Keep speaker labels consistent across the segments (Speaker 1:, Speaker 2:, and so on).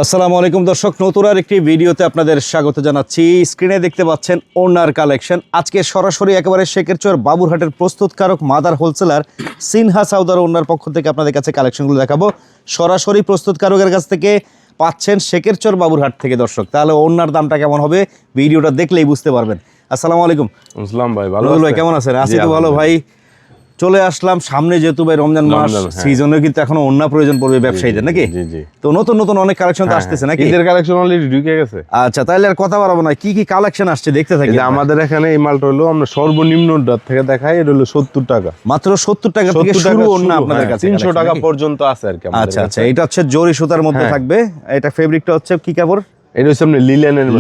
Speaker 1: আসসালামু আলাইকুম দর্শক, নতুন আর একটি ভিডিওতে আপনাদের স্বাগত জানাচ্ছি। স্ক্রিনে দেখতে পাচ্ছেন ওনার কালেকশন। আজকে সরাসরি একেবারে শেখেরচর বাবুরহাটের প্রস্তুতকারক মাদার হোলসেলার সিনহা সাউদার ওনার পক্ষ থেকে আপনাদের কাছে কালেকশনগুলো দেখাবো। সরাসরি প্রস্তুতকারকের কাছ থেকে পাচ্ছেন শেখেরচর বাবুরহাট থেকে দর্শক। তাহলে ওনার দামটা কেমন হবে ভিডিওটা দেখলেই বুঝতে পারবেন। আসসালামু আলাইকুম।
Speaker 2: আসসালাম ভাই, ভালো
Speaker 1: ভাই কেমন আছেন? আছি তো ভালো ভাই। চলে আসলাম সামনে, যেহেতু ভাই রমজান মাস, সিজনে কিন্তু এখনো অন্য প্রয়োজন পড়বে ব্যবসায়ীদের, নাকি? তো নতুন নতুন অনেক কালেকশন তো আসতেছে, নাকি?
Speaker 2: ঈদের কালেকশন অলরেডি ঢুকে গেছে।
Speaker 1: আচ্ছা, তাহলে আর কথা বাড়াবো না, কি কি কালেকশন আসছে দেখতে থাকি।
Speaker 2: আমাদের এখানে এই মালটা হলো আমরা সর্বনিম্ন দাম থেকে দেখাই, এটা হলো 70 টাকা,
Speaker 1: মাত্র 70 টাকা থেকে শুরু। অন্য আপনাদের কাছে
Speaker 2: 300 টাকা পর্যন্ত আছে আর কি।
Speaker 1: আচ্ছা আচ্ছা, এটা হচ্ছে জরি সুতার মধ্যে থাকবে। এটা ফেব্রিকটা হচ্ছে কি কাপড়?
Speaker 2: এটা হচ্ছে আপনি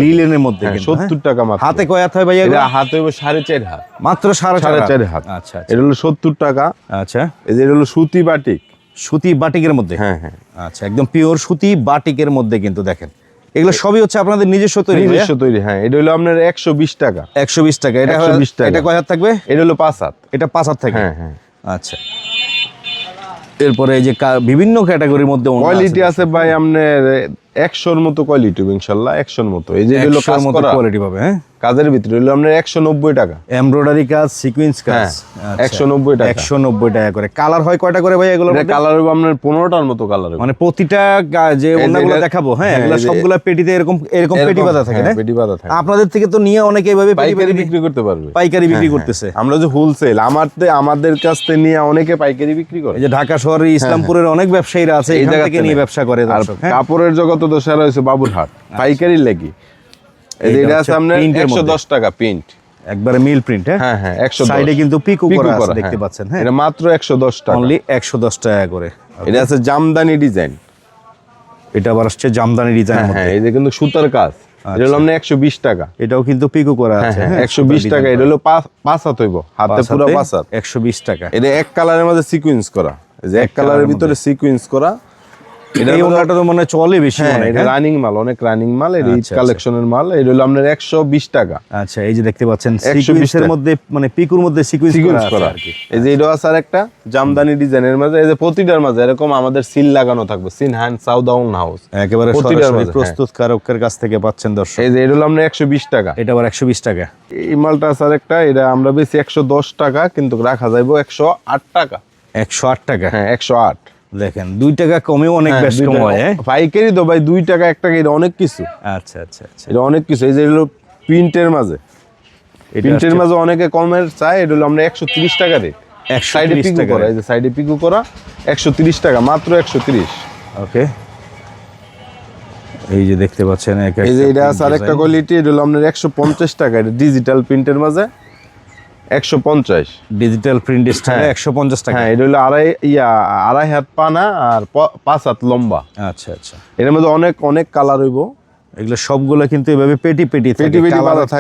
Speaker 1: লিলেনের মধ্যে।
Speaker 2: 70 টাকা মাত্র।
Speaker 1: হাতে কয় হাত হয় ভাই?
Speaker 2: এটা হাতে হবে 4.5 হাত,
Speaker 1: মাত্র 4.5 হাত।
Speaker 2: আচ্ছা, এটা হলো 70 টাকা।
Speaker 1: আচ্ছা,
Speaker 2: এই যে এটা হলো সুতি বাটিক।
Speaker 1: সুতি বাটিকের মধ্যে?
Speaker 2: হ্যাঁ হ্যাঁ,
Speaker 1: আচ্ছা, একদম পিওর সুতি বাটিকের মধ্যে কিন্তু দেখেন এগুলো সবই হচ্ছে আপনাদের নিজস্ব তৈরি?
Speaker 2: নিজস্ব তৈরি, হ্যাঁ। এটা হলো আপনার 120 টাকা।
Speaker 1: 120 টাকা। এটা
Speaker 2: 120 টাকা।
Speaker 1: এটা কয় হাত থাকবে?
Speaker 2: এটা হলো 5 হাত।
Speaker 1: এটা 5 হাত থাকে?
Speaker 2: হ্যাঁ হ্যাঁ।
Speaker 1: আচ্ছা, এরপরে এই যে বিভিন্ন ক্যাটাগরির মধ্যে
Speaker 2: কোয়ালিটি আছে ভাই, আপনার 100-র মতো কোয়ালিটি ইনশাআল্লাহ, 100-র মতো। এই যে হলো কাজ করা
Speaker 1: কোয়ালিটি পাবে। হ্যাঁ,
Speaker 2: কাজের ভিতরে হলো আপনার 190 টাকা।
Speaker 1: এমব্রয়ডারি কাজ, সিকোয়েন্স কাজ।
Speaker 2: 190 টাকা।
Speaker 1: 190 টাকা করে। কালার হয় কয়টা করে ভাই এগুলো?
Speaker 2: কালার হবে আপনার 15টার মতো কালার হবে।
Speaker 1: মানে প্রতিটা যে ওন্নাগুলো দেখাবো, হ্যাঁ, এগুলো সবগুলা পেটিতে এরকম পেটি বাঁধা থাকে না?
Speaker 2: পেটি বাঁধা থাকে।
Speaker 1: আপনাদের থেকে তো নিয়ে অনেকে এইভাবে
Speaker 2: পাইকারি বিক্রি করতে পারবে।
Speaker 1: পাইকারি বিক্রি করতেছে।
Speaker 2: আমরা যে হোলসেল, আমাদের কাছ থেকে নিয়ে অনেকে পাইকারি বিক্রি করে।
Speaker 1: এই যে ঢাকা শহরের ইসলামপুরের অনেক ব্যবসায়ীরা আছে, এই জায়গা থেকে নিয়ে ব্যবসা করে।
Speaker 2: আর কাপড়ের জগতে তো সেরা হয়েছে বাবুরহাট পাইকারি লাগি। এই যে এটা আছে আপনার 110 টাকা প্রিন্ট,
Speaker 1: একবারে মিল প্রিন্ট। হ্যাঁ হ্যাঁ,
Speaker 2: 110।
Speaker 1: সাইডে কিন্তু পিকো করা আছে, দেখতে পাচ্ছেন। হ্যাঁ,
Speaker 2: এটা মাত্র 110 টাকা,
Speaker 1: অনলি 110 টাকা করে।
Speaker 2: এটা আছে জামদানি ডিজাইন।
Speaker 1: এটা আবার আসছে জামদানি ডিজাইন মধ্যে।
Speaker 2: হ্যাঁ, এই যে কিন্তু সুতার কাজ। এটা হলো আপনার 120 টাকা।
Speaker 1: এটাও কিন্তু পিকো করা আছে।
Speaker 2: হ্যাঁ, 120 টাকা। এটা হলো 5 হাত হইব, হাতে পুরো 5 হাত।
Speaker 1: 120 টাকা।
Speaker 2: এটা এক কালারের মধ্যে সিকোয়েন্স করা, এই যে এক কালারের ভিতরে সিকোয়েন্স করা।
Speaker 1: এই ওনাটা তো মনে চলে বেশি।
Speaker 2: এটা রানিং মাল, অনেক রানিং মাল। এটা ঈদ কালেকশনের মাল। এটা হলো আপনার 120 টাকা।
Speaker 1: আচ্ছা, এই যে দেখতে পাচ্ছেন সিকোয়েন্সের মধ্যে, মানে পিকুর মধ্যে সিকোয়েন্স করা আর কি।
Speaker 2: এই যে এটা আছে আরেকটা জামদানি ডিজাইনের মাঝে। এই যে প্রতিটার মাঝে এরকম আমাদের সিল লাগানো থাকবে, সিনহা সাউদাউন হাউস,
Speaker 1: একেবারে সরাসরি প্রস্তুতকারকের কাছ থেকে পাচ্ছেন দর্শক।
Speaker 2: এই যে এটা হলো আপনার 120 টাকা।
Speaker 1: এটা আবার 120 টাকা।
Speaker 2: এই মালটা আছে আরেকটা, এটা আমরা বেশি 110 টাকা, কিন্তু রাখা যাইবো 108 টাকা।
Speaker 1: 108 টাকা?
Speaker 2: হ্যাঁ, 108।
Speaker 1: দেখেন 2 টাকা কমেও অনেক বেশ কম হয়।
Speaker 2: পাইকারি তো ভাই 2 টাকা 1 টাকা, এটা অনেক কিছু।
Speaker 1: আচ্ছা আচ্ছা আচ্ছা,
Speaker 2: এটা অনেক কিছু। এই যে হলো প্রিন্টের মাঝে, প্রিন্টের মাঝে অনেকে কমের চায়। এটা হলো আমরা 130 টাকা রেট। সাইডে পিকো করা, এই যে সাইডে পিকো করা 130 টাকা, মাত্র 130।
Speaker 1: ওকে, এই যে দেখতে পাচ্ছেন
Speaker 2: এই যে এটা আছে আরেকটা কোয়ালিটি। এটা হলো আপনার 150 টাকা। এটা ডিজিটাল প্রিন্টের মাঝে 150।
Speaker 1: ডিজিটাল প্রিন্ট স্টাইলে 150 টাকা।
Speaker 2: হ্যাঁ, এটা হলো আড়াই হাত পানা আর 5 হাত লম্বা।
Speaker 1: আচ্ছা আচ্ছা,
Speaker 2: এর মধ্যে অনেক অনেক কালার হইব।
Speaker 1: এগুলো সবগুলো কিন্তু এভাবে পেটি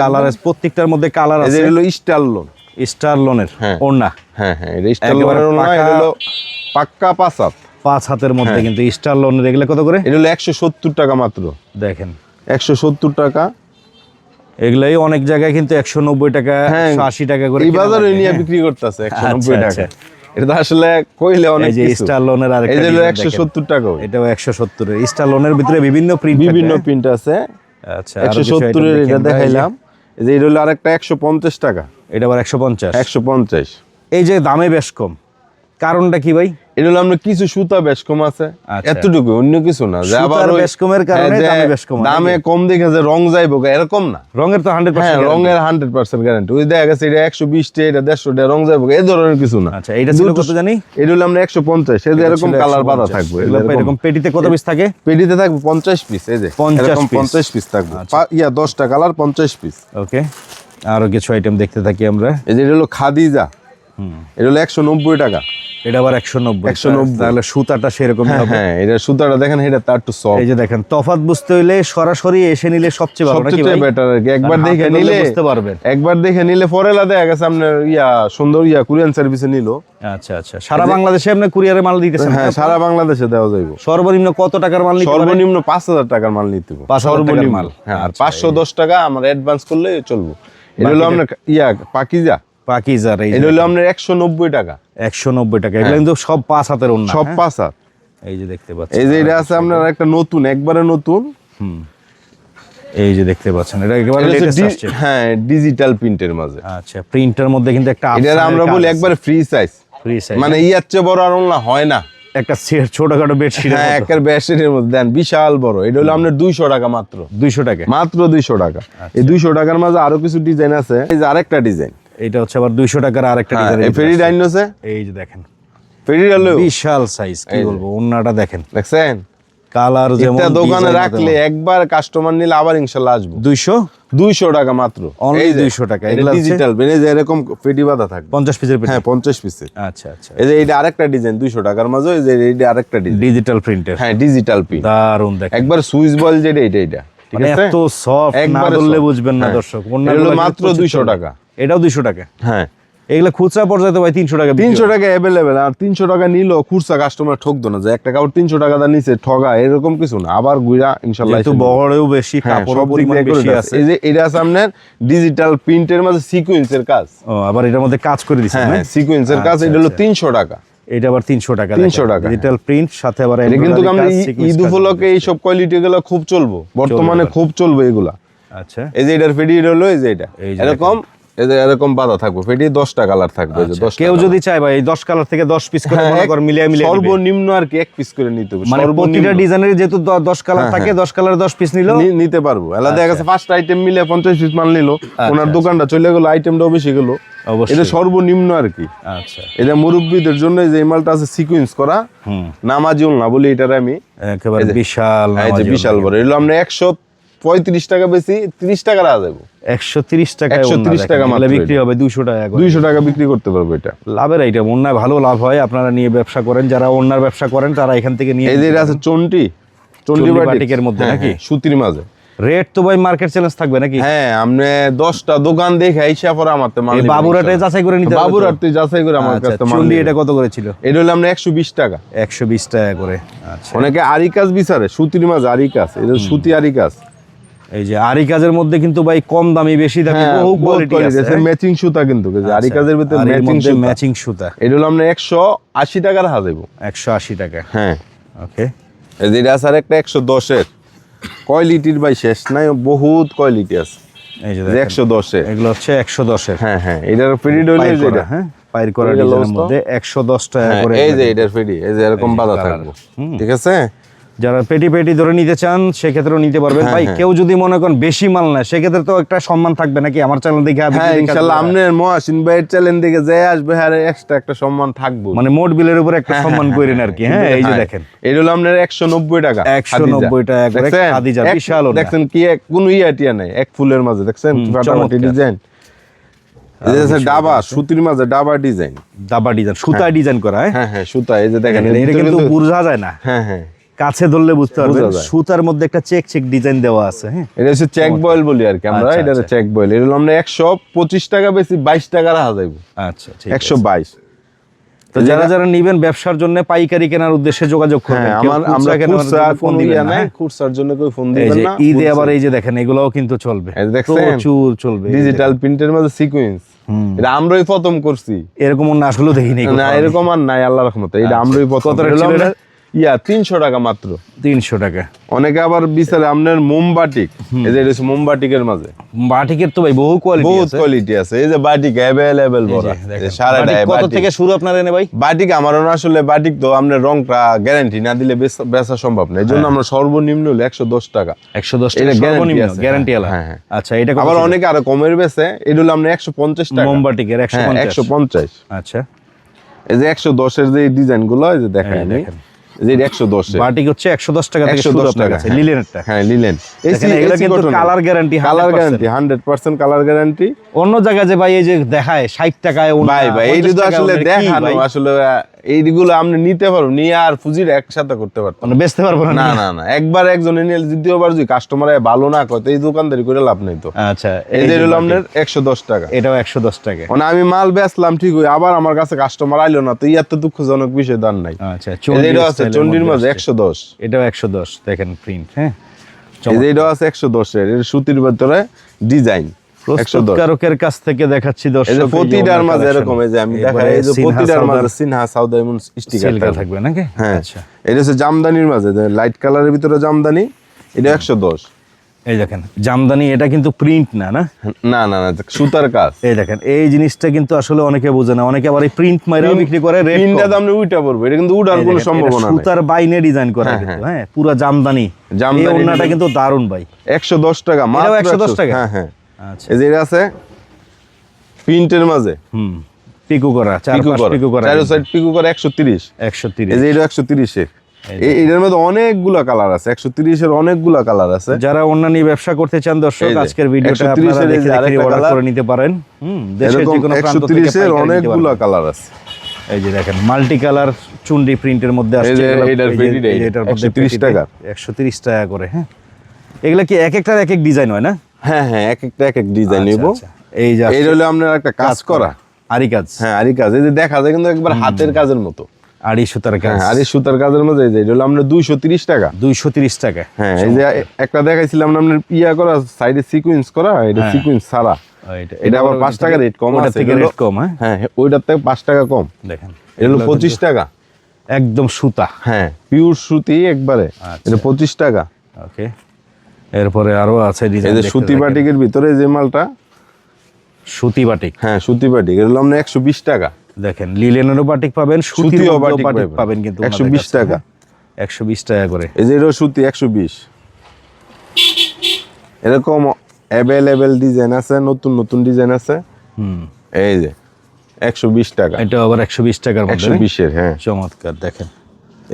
Speaker 1: কালার, প্রত্যেকটার মধ্যে কালার আছে।
Speaker 2: এটা হলো স্টার লোন,
Speaker 1: স্টার লোনের ওড়না।
Speaker 2: হ্যাঁ হ্যাঁ, এটা স্টার লোনের ওড়না। এটা হলো পাক্কা 5 হাত,
Speaker 1: 5 হাতের মধ্যে কিন্তু স্টার লোনের। এগুলো কত করে?
Speaker 2: এটা হলো 170 টাকা মাত্র।
Speaker 1: দেখেন
Speaker 2: 170 টাকা।
Speaker 1: এগুলাই অনেক জায়গায় কিন্তু 190 টাকা, 180 টাকা করে
Speaker 2: এই বাজারে নিয়ে বিক্রি করতেছে 190 টাকা। এটা তো আসলে কইলে অনেক কিছু।
Speaker 1: এই যে স্টার লোনের আরেকটা,
Speaker 2: এই যে 170 টাকা।
Speaker 1: এটাও 170 এর। স্টার লোনের ভিতরে বিভিন্ন প্রিন্ট
Speaker 2: আছে।
Speaker 1: আচ্ছা,
Speaker 2: 170 এর এটা দেখাইলাম। এই যে এটা হলো আরেকটা 150 টাকা।
Speaker 1: এটা আবার 150।
Speaker 2: 150।
Speaker 1: এই যে দামে বেশ কম, কারণটা কি ভাই?
Speaker 2: এটা হলো আমরা কিছু সুতা বেশ কম আছে, এতটুকু, অন্য কিছু না। যে আবার
Speaker 1: বেশ কমের কারণে দামে বেশ কম।
Speaker 2: দামে কম দেখে যে রং যাইবো এরকম না।
Speaker 1: রঙের তো 100%
Speaker 2: রঙের 100% গ্যারান্টি। ওই দেখা গেছে এটা 120 টা, এটা 150 টা, রং যাইবো এই ধরনের কিছু না।
Speaker 1: আচ্ছা, এটা ছিল কত জানি?
Speaker 2: এটা হলো আমরা 150। এই যে এরকম কালার বাঁধা থাকবে।
Speaker 1: এরকম পেটিতে কত পিস থাকে?
Speaker 2: পেটিতে থাকবে 50 পিস। এই যে 50 পিস থাকবে। 10টা কালার, 50 পিস।
Speaker 1: ওকে, আরো কিছু আইটেম দেখতে থাকি আমরা।
Speaker 2: এই যে এটা হলো খাদিজা। এটা হলো 190 টাকা।
Speaker 1: এটা আবার 190। তাহলে সুতাটা সেরকম হবে।
Speaker 2: হ্যাঁ, এটা সুতাটা দেখেন, এটা তার একটু সফট।
Speaker 1: এই যে দেখেন, তফাৎ বুঝতে হইলে সরাসরি এসে নিলে সবচেয়ে ভালো, নাকি ভাই?
Speaker 2: সবচেয়ে বেটার আর কি। একবার দেখে নিলে
Speaker 1: বুঝতে পারবেন।
Speaker 2: একবার দেখে নিলে পরে দেখা গেছে আপনার সুন্দর কুরিয়ার সার্ভিসে নিল।
Speaker 1: আচ্ছা আচ্ছা, সারা বাংলাদেশে আপনি কুরিয়ারে মাল দিতেছেন?
Speaker 2: হ্যাঁ, সারা বাংলাদেশে দেওয়া যাইব।
Speaker 1: সর্বনিম্ন কত টাকার মাল নিতে পারবেন?
Speaker 2: সর্বনিম্ন 5000 টাকার মাল নিতে হবে সর্বনিম্ন। হ্যাঁ, আর 510 টাকা আমার অ্যাডভান্স করলে চলবে। এটা হলো আপনার পাকিজা।
Speaker 1: পাকিজার।
Speaker 2: এটা হলো আপনার 190 টাকা।
Speaker 1: 190 টাকা। এগুলো কিন্তু সব 5 হাতের ওড়না,
Speaker 2: সব 5 হাত।
Speaker 1: এই যে দেখতে পাচ্ছেন,
Speaker 2: এই যে এটা আছে আপনার একটা নতুন, একবারে নতুন।
Speaker 1: এই যে দেখতে পাচ্ছেন, এটা একেবারে
Speaker 2: এটা হচ্ছে
Speaker 1: লেটেস্ট আসছে।
Speaker 2: হ্যাঁ, ডিজিটাল প্রিন্টের মাঝে।
Speaker 1: আচ্ছা, প্রিন্টার মধ্যে কিন্তু একটা
Speaker 2: এটা আমরা বলি একবারে ফ্রি সাইজ,
Speaker 1: ফ্রি সাইজ,
Speaker 2: মানে ইয়ার চেয়ে বড় আর ওনা হয় না।
Speaker 1: একটা ছোটখাটো বেডশিট,
Speaker 2: হ্যাঁ, একের বেডশিটের মধ্যে দেন বিশাল বড়। এটা হলো আপনার 200 টাকা মাত্র।
Speaker 1: 200 টাকা,
Speaker 2: মাত্র 200 টাকা। এই 200 টাকার মাঝে আরো কিছু ডিজাইন আছে। এই যে আরেকটা ডিজাইন,
Speaker 1: এটা হচ্ছে আবার 200 টাকার আরেকটা ডিজাইন।
Speaker 2: এই ফেরি ডাইন আছে,
Speaker 1: এই যে দেখেন,
Speaker 2: ফেরি হলো
Speaker 1: বিশাল সাইজ, কি বলবো, ওন্নাটা দেখেন,
Speaker 2: দেখছেন?
Speaker 1: কালার যেমন,
Speaker 2: এটা দোকানে রাখলে একবার কাস্টমার নিলে আবার ইনশাআল্লাহ আসবো। 200 টাকা মাত্র,
Speaker 1: অনলি 200 টাকা।
Speaker 2: এটা ডিজিটাল বেনে যে এরকম পেটি বাঁধা থাকবে
Speaker 1: 50 পিসের পেটি।
Speaker 2: হ্যাঁ, 50 পিসের।
Speaker 1: আচ্ছা আচ্ছা,
Speaker 2: এই যে এটা আরেকটা ডিজাইন 200 টাকার মাঝে। এই যে এটা আরেকটা ডিজাইন
Speaker 1: ডিজিটাল প্রিন্টের।
Speaker 2: হ্যাঁ, ডিজিটাল প্রিন্ট,
Speaker 1: দারুন দেখেন,
Speaker 2: একবার সুইচ বল যেটা এটা ঠিক
Speaker 1: মানে
Speaker 2: আছে,
Speaker 1: এত সফট, না
Speaker 2: একবারে
Speaker 1: ধরলে
Speaker 2: soft।
Speaker 1: বুঝবেন না
Speaker 2: হ্যাঁ।
Speaker 1: দর্শক।
Speaker 2: এটা হলো মাত্র 200 টাকা।
Speaker 1: এটাও 200 টাকা।
Speaker 2: হ্যাঁ,
Speaker 1: এগুলা খুচরা পর্যায়ে তো ভাই 300 টাকা,
Speaker 2: 300 টাকা অ্যাভেলেবেল। আর 300 টাকা নিলো খুচরা কাস্টমার ঠকতো না যে একটা কাপড় 300 টাকা দা নিচে ঠগা, এরকম কিছু না। আবার গুইরা ইনশাআল্লাহ
Speaker 1: একটু বড়ও বেশি, কাপড়ও পরিমাণ বেশি আছে।
Speaker 2: এই যে এটা আছে আপনার ডিজিটাল প্রিন্টের মধ্যে সিকোয়েন্সের কাজ।
Speaker 1: ও, আবার এটার মধ্যে কাজ করে দিছেন না?
Speaker 2: হ্যাঁ, সিকোয়েন্সের কাজ। এটা হলো 300 টাকা।
Speaker 1: এটা আবার 300 টাকা।
Speaker 2: 300 টাকা
Speaker 1: ডিজিটাল প্রিন্ট সাথে আবার
Speaker 2: এটা কিন্তু
Speaker 1: embroidery
Speaker 2: আমরা
Speaker 1: কাজ, sequence
Speaker 2: ঈদ
Speaker 1: কাজ
Speaker 2: উপলক্ষে
Speaker 1: আছে।
Speaker 2: এই সব কোয়ালিটি গুলো খুব চলবে বর্তমানে, খুব চলবে এগুলা।
Speaker 1: আচ্ছা,
Speaker 2: এই যে এটার ফেডি হলো, এই যে এটা
Speaker 1: এই যে
Speaker 2: এরকম, এই যে এরকম বাঁধা থাকবে ফেডি, 10টা কালার থাকবে। এই যে 10টা
Speaker 1: কেউ যদি চায় ভাই এই 10 কালার থেকে 10 পিস করে মনে কর মিলিয়ে মিলিয়ে নিবে।
Speaker 2: সর্বনিম্ন আর কি 1 পিস করে নিতে হবে।
Speaker 1: মানে প্রতিটা ডিজাইনের যেহেতু 10 কালার থাকে, 10 কালার 10 পিস নিলো,
Speaker 2: নিতে পারবো। এলা দেখা গেছে 5টা আইটেম মিলে 50 পিস মাল নিলো, ওনার দোকানটা চলে গেল, আইটেমটাও বেশি গেল।
Speaker 1: অবশ্যই।
Speaker 2: এটা সর্বনিম্ন আর কি।
Speaker 1: আচ্ছা,
Speaker 2: এটা মুরব্বিদের জন্য যে এই মালটা আছে সিকোয়েন্স করা, নামাজিউল না বলি এটার আমি,
Speaker 1: একেবারে বিশাল,
Speaker 2: এই যে বিশাল বড়। এগুলো আমরা 135 টাকা বেশি 30 টাকা রাখা যাবো।
Speaker 1: 130 টাকা,
Speaker 2: 130 টাকা মাত্র
Speaker 1: বিক্রি হবে 200 টাকা করে।
Speaker 2: 200 টাকা বিক্রি করতে পারবো এটা।
Speaker 1: লাভের আইটেম, অন্যায় ভালো লাভ হয়। আপনারা নিয়ে ব্যবসা করেন, যারা অন্যার ব্যবসা করেন তারা এখান থেকে নিয়ে।
Speaker 2: এই যে এটা আছে চন্ডি
Speaker 1: বাটিকের মধ্যে নাকি
Speaker 2: সুতির মাঝে।
Speaker 1: রেট তো ভাই মার্কেট চ্যালেঞ্জ থাকবে নাকি?
Speaker 2: হ্যাঁ, আপনি 10টা দোকান দেখে আইসা পরে আমার তো মাল
Speaker 1: এই
Speaker 2: নিবেন
Speaker 1: বাবুরাটে যাচাই করে নিতে হবে তো?
Speaker 2: বাবুরাট তুই যাচাই করে আমার
Speaker 1: আচ্ছা,
Speaker 2: কাছে মাল
Speaker 1: চুন্ডি
Speaker 2: নিবেন।
Speaker 1: এটা কত করে ছিল?
Speaker 2: এটা হলো আমরা 120 টাকা।
Speaker 1: 120 টাকা করে। আচ্ছা,
Speaker 2: অনেকে আরি কাজ বিচারে, সুতির মাঝে আরি কাজ, এটা সুতি আরি কাজ।
Speaker 1: এই যে আরি কাজের মধ্যে কিন্তু ভাই কম দামি বেশি দামি বহু কোয়ালিটি আছে।
Speaker 2: ম্যাচিং সুতা কিন্তু আরি কাজের ভিতরে
Speaker 1: ম্যাচিং সুতা।
Speaker 2: এটা হলো আমরা 180 টাকা রাখা দেবো।
Speaker 1: 180 টাকা।
Speaker 2: হ্যাঁ,
Speaker 1: ওকে।
Speaker 2: এই যে এটা আছে একটা 110 এর কোয়ালিটির ভাই শেষ নাই, বহুত কোয়ালিটি আছে।
Speaker 1: এই যে
Speaker 2: 110 এর,
Speaker 1: এগুলো হচ্ছে 110 এর।
Speaker 2: হ্যাঁ হ্যাঁ, এটার পিরিয়ড হলো এই যে এটা,
Speaker 1: হ্যাঁ, পাইর করা ডিজাইনের মধ্যে 110 টাকা করে।
Speaker 2: এই যে এটার ফেডি, এই যে এরকম বাঁধা থাকবে, ঠিক আছে।
Speaker 1: যারা পেটি পেটি ধরে নিতে চান সেক্ষেত্রেও নিতে পারবেন ভাই। কেউ যদি মনে করেন বেশি মাল নেয় সেক্ষেত্রে তো একটা সম্মান থাকবে নাকি? আমার চ্যানেল দেখে
Speaker 2: হ্যাঁ, ইনশাআল্লাহ আপনার মহাসিন ভাইয়ের চ্যানেল দিকে যে আসবে, হ্যাঁ এক্সট্রা একটা সম্মান থাকবে,
Speaker 1: মানে মোট বিলের উপর একটা সম্মান করেন আর কি। হ্যাঁ, এই যে দেখেন,
Speaker 2: এটা হলো আপনার 190 টাকা।
Speaker 1: 190 টাকা করে খাদিজা, বিশাল।
Speaker 2: দেখছেন কি কোনো ইয়াটিয়া নাই, এক ফুলের মাঝে দেখছেন ফাটাফাটি ডিজাইন। এই যে ডাবা, সুতির মাঝে ডাবা ডিজাইন,
Speaker 1: ডাবা ডিজাইন, সুতা ডিজাইন করা।
Speaker 2: হ্যাঁ হ্যাঁ, সুতা। এই যে দেখেন,
Speaker 1: এটা কিন্তু বোঝা যায় না,
Speaker 2: হ্যাঁ হ্যাঁ,
Speaker 1: কাছে ধরলে বুঝতে পারবেন সুতার মধ্যে একটা চেক চেক ডিজাইন দেওয়া আছে। হ্যাঁ,
Speaker 2: এটা হচ্ছে চেক বয়েল বলি আর কি আমরা, এটা চেক বয়েল। এটা হলো আমরা 125 টাকা বেশি 22 টাকা রাখা যাবে।
Speaker 1: আচ্ছা, ঠিক আছে,
Speaker 2: 122।
Speaker 1: তো যারা যারা নিবেন ব্যবসার জন্য পাইকারি কেনার উদ্দেশ্যে যোগাযোগ করবেন।
Speaker 2: আমরা ফোন দিবেন না, খুচরার জন্য কই ফোন দিবেন না।
Speaker 1: ঈদে আবার এই যে দেখেন এগুলাও কিন্তু চলবে, প্রচুর চলবে।
Speaker 2: ডিজিটাল প্রিন্টের মধ্যে সিকোয়েন্স, এটা আমরাই প্রথম করছি।
Speaker 1: এরকম না আসলে দেখিনি
Speaker 2: না, এরকম আর নাই আল্লাহর রহমতে। এটা আমরাই প্রথম। 300 টাকা মাত্র।
Speaker 1: 300 টাকা।
Speaker 2: অনেকে আবার বিচারে আপনার মোমবাটিক, এই যে এটা হচ্ছে মোমবাটিকের মাঝে।
Speaker 1: বাটিকের তো ভাই বহু
Speaker 2: কোয়ালিটি আছে। এই যে বাটিক অ্যাভেলেবল বড়, সারাটা
Speaker 1: কত থেকে শুরু আপনার এনে ভাই?
Speaker 2: বাটিক আমারও না, আসলে বাটিক তো আপনার রংটা গ্যারান্টি না দিলে বেচা সম্ভব না। এই জন্য আমরা সর্বনিম্ন হলো 110 টাকা।
Speaker 1: 110 টাকা সর্বনিম্ন, গ্যারান্টি আলা। আচ্ছা, এটা
Speaker 2: আবার অনেকে আরো কমের বেচে। এটা হলো আমরা 150 টাকা
Speaker 1: মোমবাটিকের।
Speaker 2: 150।
Speaker 1: আচ্ছা,
Speaker 2: এই যে 110 এর যে ডিজাইন গুলো এই যে দেখেন, যে 110 এর
Speaker 1: বাটিক হচ্ছে 110 টাকা থেকে শুরু আপনার কাছে, লিলেনটা।
Speaker 2: হ্যাঁ, লিলেন।
Speaker 1: এগুলো কিন্তু কালার গ্যারান্টি,
Speaker 2: 100% কালার গ্যারান্টি।
Speaker 1: অন্য জায়গায় যে ভাই এই যে দেখায় 60 টাকায়,
Speaker 2: ভাই এই তো আসলে দেখানো, আসলে এইগুলো আপনি নিতে পারবেন, নিয়ে আর ফুজির একসাথে করতে পারতেন,
Speaker 1: মানে বেচতে পারবো না।
Speaker 2: না না না, একবার একজনে নিয়ে দ্বিতীয়বার যদি কাস্টমার ভালো না কয় তো এই দোকানদারি করে লাভ নেই তো।
Speaker 1: আচ্ছা,
Speaker 2: এই যে হলো আপনার 110 টাকা।
Speaker 1: এটাও 110 টাকা।
Speaker 2: মানে আমি মাল বেচলাম ঠিক হই, আবার আমার কাছে কাস্টমার আইলো না, তো ইয়ার তো দুঃখজনক বিষয় দান নাই।
Speaker 1: আচ্ছা,
Speaker 2: এটা আছে চন্ডির মাঝে 110।
Speaker 1: এটাও 110 দেখেন প্রিন্ট। হ্যাঁ,
Speaker 2: এই যে এটা আছে 110 এর, এর সুতির ভিতরে ডিজাইন।
Speaker 1: প্রস্তুতকারকের কাছ থেকে দেখাচ্ছি
Speaker 2: এই যে
Speaker 1: দর্শক,
Speaker 2: প্রতিটার মাঝে এরকম, এই যে আমি দেখাই, এই যে প্রতিটার মাঝে সিনহা সাউদা এমন স্টিকার
Speaker 1: থাকবে নাকি?
Speaker 2: হ্যাঁ,
Speaker 1: আচ্ছা,
Speaker 2: এটা হচ্ছে জামদানির মাঝে, লাইট কালারের ভিতরে জামদানি, এটা 110।
Speaker 1: এই দেখেন জামদানি, এটা কিন্তু প্রিন্ট না, না
Speaker 2: না না না, সুতার কাজ।
Speaker 1: এই দেখেন এই জিনিসটা কিন্তু আসলে অনেকে বোঝে না, অনেকে আবার এই প্রিন্ট মাইরাও বিক্রি করে, রেট
Speaker 2: প্রিন্টটা দাম উইটা পড়বে, এটা কিন্তু উড়ার কোনো সম্ভাবনা নেই।
Speaker 1: সুতার বাইনে ডিজাইন করা কিন্তু, হ্যাঁ পুরো জামদানি। এই ওন্নাটা কিন্তু দারুন ভাই,
Speaker 2: 110 টাকা মাত্র,
Speaker 1: 110 টাকা।
Speaker 2: হ্যাঁ হ্যাঁ।
Speaker 1: আচ্ছা,
Speaker 2: এই যে এটা আছে প্রিন্টের মাঝে,
Speaker 1: পিকো করা, চার পাশ পিকো করা,
Speaker 2: চারো সাইড পিকো করা, 130।
Speaker 1: 130,
Speaker 2: এই যে এটা 130 এর, এটার মধ্যে অনেকগুলা কালার আছে, 130 এর অনেকগুলা কালার আছে।
Speaker 1: যারা অন্যান্য ব্যবসা করতে চান দর্শক, আজকের ভিডিওটা আপনারা দেখে দেখে অর্ডার করে নিতে পারেন। দেশের যে কোনো প্রান্ত থেকে
Speaker 2: 130 এর অনেকগুলা কালার আছে।
Speaker 1: এই যে দেখেন মাল্টি কালার চুন্ডি প্রিন্টের মধ্যে আসছে,
Speaker 2: এটার পেটিটা
Speaker 1: এটার মধ্যে
Speaker 2: 130 টাকা,
Speaker 1: 130 টাকা করে। হ্যাঁ, এগুলা কি এক একটার এক এক ডিজাইন হয় না?
Speaker 2: হ্যাঁ হ্যাঁ, এক একটা এক এক ডিজাইন নিব।
Speaker 1: এই যে
Speaker 2: এটা হলো আপনার একটা কাজ করা,
Speaker 1: আরি কাজ।
Speaker 2: হ্যাঁ, আরি কাজ, এই যে দেখা যায় কিন্তু একবার হাতের কাজের মতো,
Speaker 1: আড়ি সুতার কাজ।
Speaker 2: হ্যাঁ, আরি সুতার কাজের মধ্যে। এই যে এটা হলো আমরা 230 টাকা।
Speaker 1: 230 টাকা।
Speaker 2: হ্যাঁ, এই যে একটা দেখাইছিলাম না আপনার ইয়া করা, সাইডে সিকোয়েন্স করা, এটা সিকোয়েন্স ছাড়া, এটা আবার 5 টাকা রেট কম আছে।
Speaker 1: থেকে রেট কম,
Speaker 2: হ্যাঁ, ওইটার থেকে 5 টাকা কম।
Speaker 1: দেখেন
Speaker 2: এটা হলো 25 টাকা,
Speaker 1: একদম সুতা।
Speaker 2: হ্যাঁ, পিওর সুতি একবারে, এটা 25 টাকা।
Speaker 1: ওকে, এরপরে আরো আছে ডিজাইন।
Speaker 2: এই যে সুতি বাটিকের ভিতরে যে মালটা,
Speaker 1: সুতি বাটিক।
Speaker 2: হ্যাঁ, সুতি বাটিক, এটা হলো আমরা 120 টাকা।
Speaker 1: দেখেন লিলেনেরও বাটিক পাবেন, সুতিও বাটিক পাবেন, কিন্তু
Speaker 2: 120 টাকা,
Speaker 1: 120 টাকা করে।
Speaker 2: এই যে এটা সুতি 120। এরকম অ্যাভেলেবেল ডিজাইন আছে, নতুন নতুন ডিজাইন আছে। এই যে 120 টাকা,
Speaker 1: এটা আবার 120 টাকার মধ্যে,
Speaker 2: 120 এর। হ্যাঁ,
Speaker 1: চমৎকার। দেখেন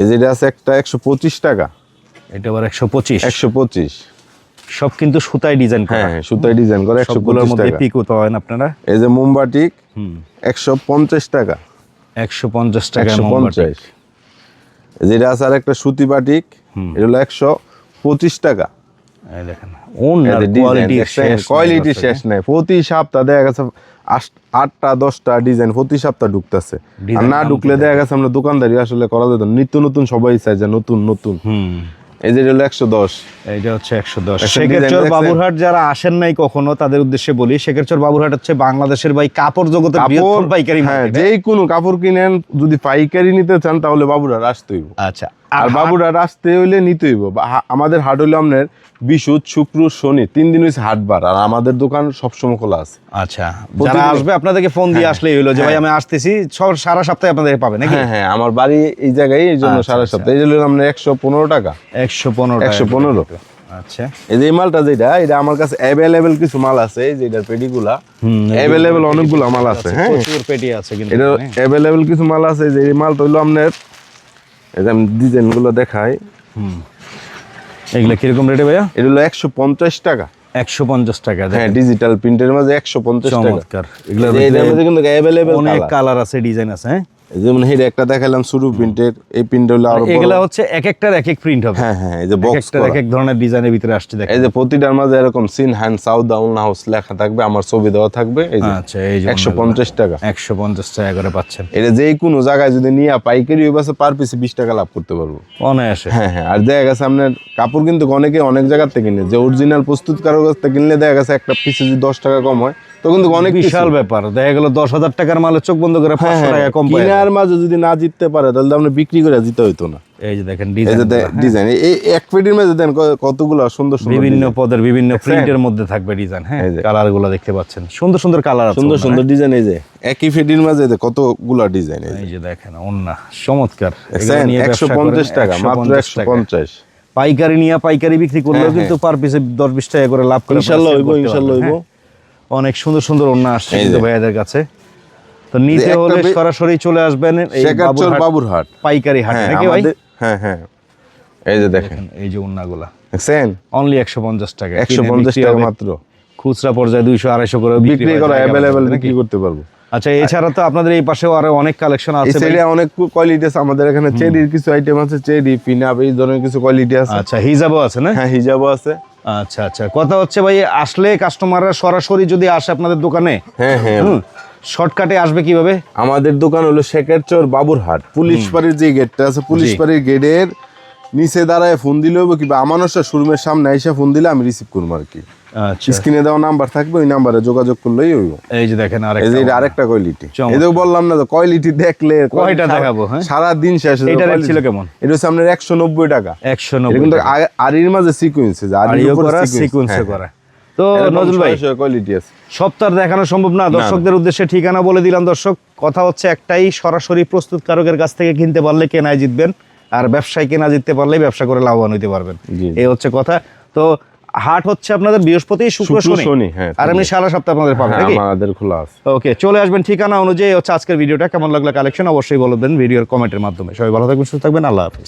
Speaker 2: এই যে এটা আছে একটা 125 টাকা,
Speaker 1: এটা আবার 125।
Speaker 2: 125।
Speaker 1: সব কিন্তু সুতায় ডিজাইন করা।
Speaker 2: হ্যাঁ, সুতায় ডিজাইন করে, 125
Speaker 1: মধ্যে
Speaker 2: টাকা।
Speaker 1: পিকো পাবেন আপনারা।
Speaker 2: এই যে মোমবাটিক 150 টাকা,
Speaker 1: 150 টাকা
Speaker 2: 150। যেটা আছে আর একটা সুতি বাটিক, এটা হলো 125 টাকা।
Speaker 1: এই দেখেন ওনার
Speaker 2: কোয়ালিটি শেষ নাই। প্রতি সপ্তাহ দেখা গেছে 8টা 10টা ডিজাইন প্রতি সপ্তাহ ঢুকতেছে, আর না ঢুকলে দেখা গেছে আমরা দোকানদারি আসলে করা যেত। নিত্য নতুন সবাই চাই যে নতুন নতুন। এই যে হলো 110,
Speaker 1: এইটা হচ্ছে 110। শেখেরচর বাবুরহাট যারা আসেন নাই কখনো, তাদের উদ্দেশ্যে বলি, শেখেরচর বাবুরহাট হচ্ছে বাংলাদেশের ভাই কাপড় জগতের বৃহত্তম পাইকারি
Speaker 2: হ্যাঁ,
Speaker 1: মার্কেট।
Speaker 2: যে কোনো কাপড় কিনেন, যদি পাইকারি নিতে চান তাহলে বাবুরহাট আসতে হইব।
Speaker 1: আচ্ছা,
Speaker 2: আর বাবুরহাট আসতে হইলে নিতে হইব। আমাদের হাট হইলো আপনার বিশুদ্ধ, শুক্র, শনি 3 দিন হইছে হাটবার, আর আমাদের দোকান সবসময় খোলা আছে।
Speaker 1: আচ্ছা, যারা আসবে আপনাদেরকে ফোন দিয়ে আসলেই হলো যে ভাই আমি আসতেছি, সারা সপ্তাহে আপনাদের পাবে নাকি?
Speaker 2: হ্যাঁ হ্যাঁ, আমার বাড়ি এই জায়গায়, এই জন্য সারা সপ্তাহে। এই জন্য আমরা 115 টাকা,
Speaker 1: 115। আচ্ছা,
Speaker 2: এই যে মালটা যেটা, এটা আমার কাছে অ্যাভেলেবেল কিছু মাল আছে। এই যে এটার পেটিগুলা অ্যাভেলেবেল, অনেকগুলো মাল আছে। হ্যাঁ,
Speaker 1: প্রচুর পেটি আছে কিন্তু,
Speaker 2: এটা অ্যাভেলেবেল কিছু মাল আছে। যে এই মালটা হইলো আপনার, এই যে আমি ডিজাইন গুলো দেখাই।
Speaker 1: এগুলা কিরকম রেটে ভাইয়া?
Speaker 2: এটা হলো 150 টাকা,
Speaker 1: 150 টাকা।
Speaker 2: হ্যাঁ, ডিজিটাল প্রিন্টের মাঝে 150 টাকা।
Speaker 1: চমৎকার। এগুলা
Speaker 2: এটার মধ্যে কিন্তু অ্যাভেলেবেল
Speaker 1: অনেক কালার আছে, ডিজাইন আছে। হ্যাঁ,
Speaker 2: যেমন এই একটা দেখালাম শুরু প্রিন্টের, এই প্রিন্ট হলো আরো বড়।
Speaker 1: এগুলা হচ্ছে এক একটার এক এক প্রিন্ট হবে।
Speaker 2: হ্যাঁ হ্যাঁ, এই যে বক্স
Speaker 1: একটা এক এক ধরনের ডিজাইনের ভিতরে আসছে। দেখেন
Speaker 2: এই যে প্রতিটার মাঝে এরকম সিনহান সাউদা উলনা হাউস লেখা থাকবে, আমার ছবি দেওয়া থাকবে। এই যে
Speaker 1: আচ্ছা, এই যে
Speaker 2: 150 টাকা,
Speaker 1: 150 টাকা করে পাচ্ছেন।
Speaker 2: এটা যে কোনো জায়গায় যদি নিয়ে পাইকারি ওই পাশে পার পিসে 20 টাকা লাভ করতে পারবো
Speaker 1: অনায়াসে।
Speaker 2: হ্যাঁ হ্যাঁ। আর দেখা গেছে আপনার কাপড় কিন্তু অনেকে অনেক জায়গার থেকে কিনে, যে অরিজিনাল প্রস্তুতকারক কাছ থেকে কিনলে দেখা গেছে একটা পিসে যদি 10 টাকা কম হয়, তো কিন্তু অনেক
Speaker 1: বিশাল ব্যাপার। দেখা গেল 10,000 টাকার মালের চোখ বন্ধ করে 500 টাকা কম পায়।
Speaker 2: কিনার মাঝে যদি না জিততে পারে তাহলে আমরা বিক্রি করে জিতে হইতো না।
Speaker 1: এই যে দেখেন
Speaker 2: এই যে ডিজাইন, এই এক পেটির মধ্যে দেন কতগুলো সুন্দর সুন্দর
Speaker 1: বিভিন্ন পদের বিভিন্ন প্রিন্টের মধ্যে থাকবে ডিজাইন। হ্যাঁ, কালারগুলো দেখতে পাচ্ছেন, সুন্দর সুন্দর কালার আছে,
Speaker 2: সুন্দর সুন্দর ডিজাইন। এই যে একই পেটির মাঝে কতগুলো ডিজাইন।
Speaker 1: এই যে দেখেন ওন্না চমৎকার।
Speaker 2: 150 টাকা, মাত্র 150।
Speaker 1: পাইকারি নিয়ে পাইকারি বিক্রি করলেও কিন্তু পার পিসে 10-20 টাকা করে লাভ করে।
Speaker 2: ইনশাআল্লাহ হইব, ইনশাআল্লাহ হইব।
Speaker 1: অনেক সুন্দর সুন্দর ওন্না আসছে কিন্তু ভাইয়াদের কাছে। তো নিতে হলে সরাসরি চলে আসবেন এই
Speaker 2: বাবুরহাট
Speaker 1: পাইকারি হাট নাকি ভাই?
Speaker 2: হ্যাঁ হ্যাঁ, এই যে দেখেন
Speaker 1: এই যে ওন্নাগুলা
Speaker 2: দেখছেন,
Speaker 1: অনলি 150 টাকা,
Speaker 2: 150 টাকা মাত্র।
Speaker 1: খুচরা পর্যায়ে 200-250 করে
Speaker 2: বিক্রি করা অ্যাভেলেবল, বিক্রি করতে পারবো।
Speaker 1: আচ্ছা, এছাড়া তো আপনাদের এই পাশেও আরো অনেক কালেকশন আছে।
Speaker 2: এই সাইডে অনেক কোয়ালিটি আছে আমাদের এখানে। চেরির কিছু আইটেম আছে, চেরি, পিনাপ, এই ধরনের কিছু কোয়ালিটি আছে।
Speaker 1: আচ্ছা, হিজাবও আছে না?
Speaker 2: হ্যাঁ, হিজাবও আছে।
Speaker 1: আচ্ছা আচ্ছা, কথা হচ্ছে ভাই আসলে কাস্টমাররা সরাসরি যদি আসে আপনাদের দোকানে,
Speaker 2: হ্যাঁ হ্যাঁ,
Speaker 1: শর্টকাটে আসবে কিভাবে?
Speaker 2: আমাদের দোকান হলো শেখেরচর বাবুরহাট, পুলিশ পাড়ির যে গেটটা আছে, পুলিশ পাড়ির গেটের নিচে দাঁড়ায় ফোন দিলে হইব, কিংবা আমানসা শোরুমের সামনে এসে ফোন দিলে আমি রিসিভ করবো আর কি।
Speaker 1: আচ্ছা,
Speaker 2: স্ক্রিনে দেওয়া নাম্বার থাকবে, ওই নাম্বারে যোগাযোগ করলেই হইব।
Speaker 1: এই যে দেখেন
Speaker 2: এই যে এটা আরেকটা কোয়ালিটি,
Speaker 1: চমৎকার।
Speaker 2: এই যে বললাম না যে কোয়ালিটি দেখলে
Speaker 1: কয়টা দেখাবো, হ্যাঁ?
Speaker 2: সারা দিন শেষ হয়ে যাবে।
Speaker 1: এটা রেট
Speaker 2: quality।
Speaker 1: ছিল কেমন?
Speaker 2: এটা হচ্ছে আপনার 190 টাকা।
Speaker 1: 190
Speaker 2: এটা কিন্তু আরির মাঝে সিকোয়েন্স আছে, আরির উপরে
Speaker 1: সিকোয়েন্সে করা। তো নজরুল ভাই,
Speaker 2: কোয়ালিটি আছে।
Speaker 1: সব তো আর দেখানো সম্ভব না, দর্শকদের উদ্দেশ্যে ঠিকানা বলে দিলাম। দর্শক, কথা হচ্ছে একটাই, সরাসরি প্রস্তুতকারকের কাছ থেকে কিনতে পারলে কেনায় জিতবেন, আর ব্যবসায় কেনা জিততে পারলে ব্যবসা করে লাভবান হইতে পারবেন।
Speaker 2: জি।
Speaker 1: এই হচ্ছে কথা। তো হাট হচ্ছে আপনাদের বৃহস্পতি, শুক্র, শনি,
Speaker 2: হ্যাঁ,
Speaker 1: আর এমনি সারা সপ্তাহ আপনাদের পাবেন
Speaker 2: হ্যাঁ,
Speaker 1: নাকি?
Speaker 2: আমাদের খোলা আছে।
Speaker 1: ওকে, চলে আসবেন ঠিকানা অনুযায়ী। হচ্ছে আজকের ভিডিওটা কেমন লাগলো কালেকশন অবশ্যই বলবেন ভিডিওর কমেন্টের মাধ্যমে। সবাই ভালো থাকবেন, সুস্থ থাকবেন, আল্লাহ হাফেজ।